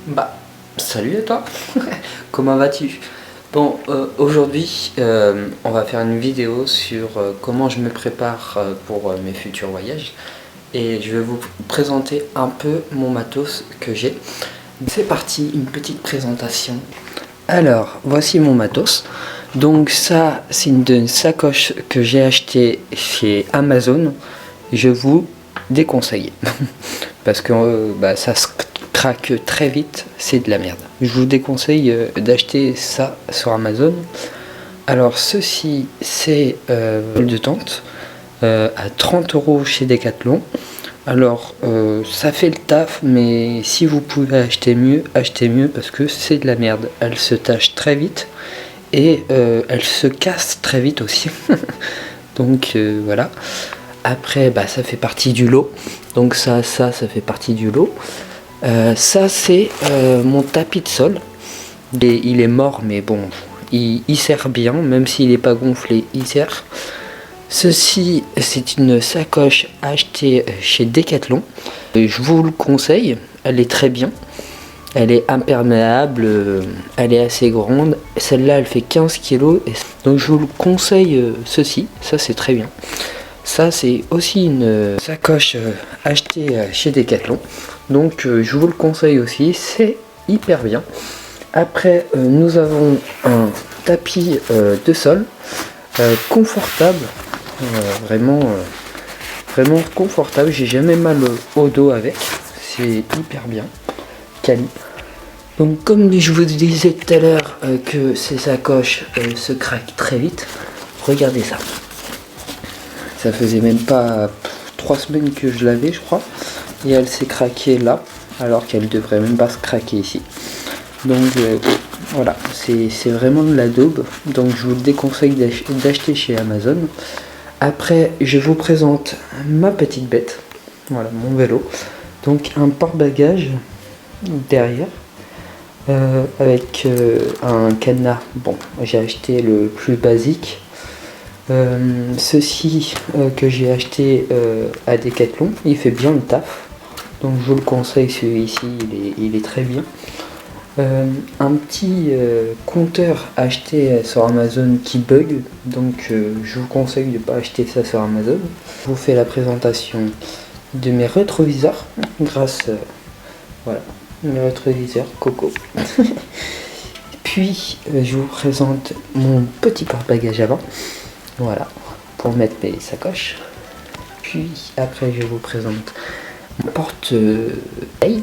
Bah, salut à toi. Comment vas-tu? Bon, aujourd'hui, on va faire une vidéo sur comment je me prépare pour mes futurs voyages. Et je vais vous présenter un peu mon matos que j'ai. C'est parti, une petite présentation. Alors, voici mon matos. Donc ça, c'est une sacoche que j'ai achetée chez Amazon. Je vous déconseille. Parce que ça se craque très vite, c'est de la merde. Je vous déconseille d'acheter ça sur Amazon. Alors ceci, c'est de tente à 30 € chez Decathlon. Alors ça fait le taf, mais si vous pouvez acheter mieux parce que c'est de la merde. Elle se tâche très vite et elle se casse très vite aussi. Donc voilà. Après, ça fait partie du lot. Donc ça fait partie du lot. Ça, c'est mon tapis de sol. Il est mort, mais bon, il sert bien, même s'il n'est pas gonflé, il sert. Ceci, c'est une sacoche achetée chez Decathlon. Je vous le conseille, elle est très bien. Elle est imperméable, elle est assez grande. Celle-là, elle fait 15 kg. Donc je vous le conseille, ceci, ça c'est très bien. Ça, c'est aussi une sacoche achetée chez Decathlon. Donc je vous le conseille aussi, c'est hyper bien. Après, nous avons un tapis de sol confortable, vraiment confortable. J'ai jamais mal au dos avec, c'est hyper bien, quali. Donc comme je vous disais tout à l'heure que ces sacoches se craquent très vite, regardez ça. Ça faisait même pas 3 semaines que je l'avais, je crois, et elle s'est craquée là, alors qu'elle devrait même pas se craquer ici. Donc voilà, c'est vraiment de la daube. Donc je vous le déconseille d'acheter chez Amazon. Après, je vous présente ma petite bête. Voilà, mon vélo. Donc un porte-bagages derrière. Avec un cadenas. Bon, j'ai acheté le plus basique. Ceci que j'ai acheté à Decathlon, il fait bien le taf. Donc je vous le conseille, celui-ci, il est très bien. Un petit compteur acheté sur Amazon qui bug, donc je vous conseille de ne pas acheter ça sur Amazon. Je vous fais la présentation de mes rétroviseurs grâce voilà, mes rétroviseurs Coco. Puis je vous présente mon petit porte-bagages avant, voilà, pour mettre mes sacoches. Puis après je vous présente mon porte-taille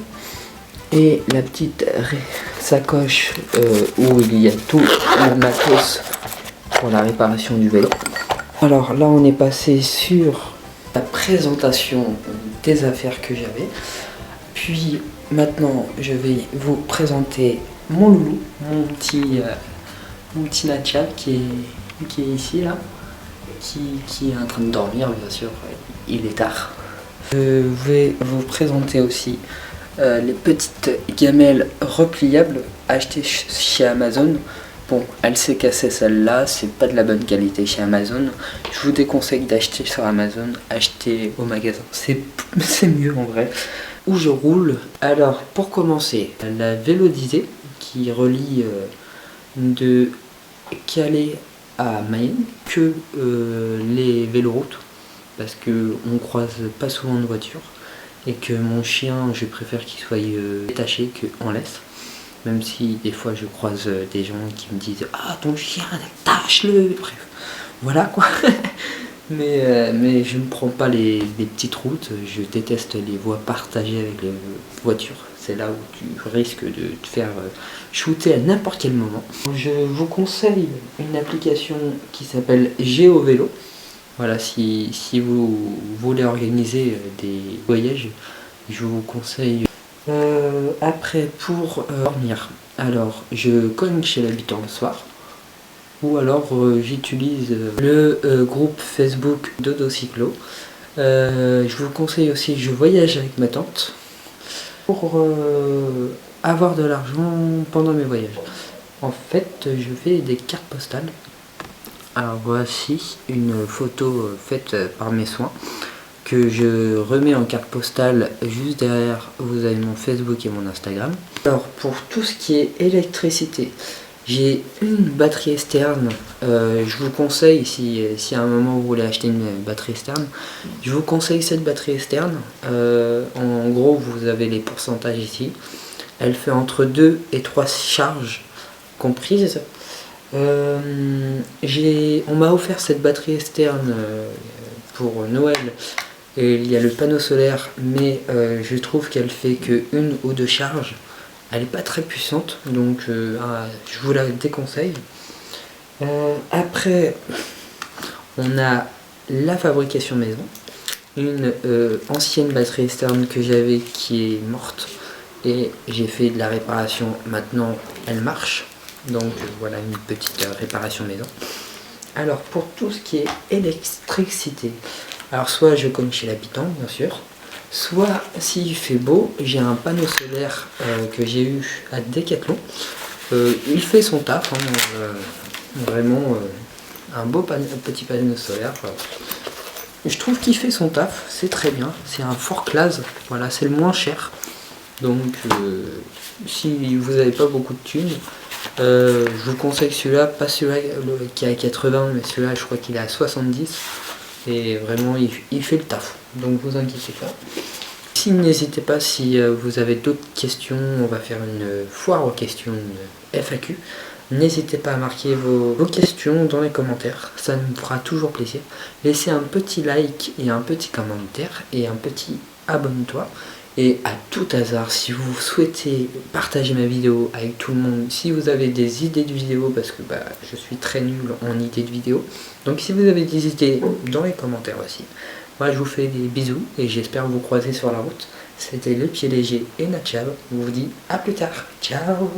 et la petite sacoche où il y a tout le matos pour la réparation du vélo. Alors là on est passé sur la présentation des affaires que j'avais. Puis maintenant je vais vous présenter mon loulou, mon petit Nacha qui est ici là, qui est en train de dormir bien sûr, il est tard. Je vais vous présenter aussi les petites gamelles repliables achetées chez Amazon. Bon, elle s'est cassée celle-là, c'est pas de la bonne qualité chez Amazon. Je vous déconseille d'acheter sur Amazon, acheter au magasin, c'est mieux en vrai. Où je roule. Alors pour commencer, la Vélodisée qui relie de Calais à Mayenne, que les véloroutes, parce que on croise pas souvent de voitures. Et que mon chien, je préfère qu'il soit détaché qu'en laisse. Même si des fois je croise des gens qui me disent « Ah, ton chien, attache-le !» Bref, voilà quoi. mais je ne prends pas les petites routes. Je déteste les voies partagées avec les voitures. C'est là où tu risques de te faire shooter à n'importe quel moment. Je vous conseille une application qui s'appelle GeoVélo. Voilà, si vous voulez organiser des voyages, je vous conseille. Après, pour dormir, alors je cogne chez l'habitant le soir, ou alors j'utilise le groupe Facebook Dodo Cyclo. Je vous conseille aussi, je voyage avec ma tante pour avoir de l'argent pendant mes voyages. En fait, je fais des cartes postales. Alors voici une photo faite par mes soins que je remets en carte postale. Juste derrière, vous avez mon Facebook et mon Instagram. Alors, pour tout ce qui est électricité, j'ai une batterie externe. Je vous conseille, si à un moment vous voulez acheter une batterie externe, je vous conseille cette batterie externe. En gros, vous avez les pourcentages ici. Elle fait entre 2 et 3 charges comprises. On m'a offert cette batterie externe pour Noël. Et il y a le panneau solaire, mais je trouve qu'elle fait que 1 ou 2 charges. Elle n'est pas très puissante, donc je vous la déconseille. Après, on a la fabrication maison. Une ancienne batterie externe que j'avais qui est morte. Et j'ai fait de la réparation. Maintenant, elle marche. Donc voilà une petite réparation maison. Alors pour tout ce qui est électricité, alors soit je cogne chez l'habitant bien sûr, soit s'il fait beau, j'ai un panneau solaire que j'ai eu à Decathlon. Il fait son taf, hein, vraiment un beau petit panneau solaire. Je trouve qu'il fait son taf, c'est très bien, c'est un fort classe, voilà, c'est le moins cher. Donc si vous n'avez pas beaucoup de thunes, je vous conseille celui-là, pas celui-là qui est à 80, mais celui-là je crois qu'il est à 70. Et vraiment il fait le taf, donc vous inquiétez pas. Si, n'hésitez pas, si vous avez d'autres questions, on va faire une foire aux questions, une FAQ. N'hésitez pas à marquer vos questions dans les commentaires, ça me fera toujours plaisir. Laissez un petit like et un petit commentaire et un petit abonne-toi. Et à tout hasard, si vous souhaitez partager ma vidéo avec tout le monde, si vous avez des idées de vidéos, parce que je suis très nul en idées de vidéos, donc si vous avez des idées dans les commentaires aussi, moi je vous fais des bisous et j'espère vous croiser sur la route. C'était Le Pied Léger et Natchab, on vous dit à plus tard, ciao.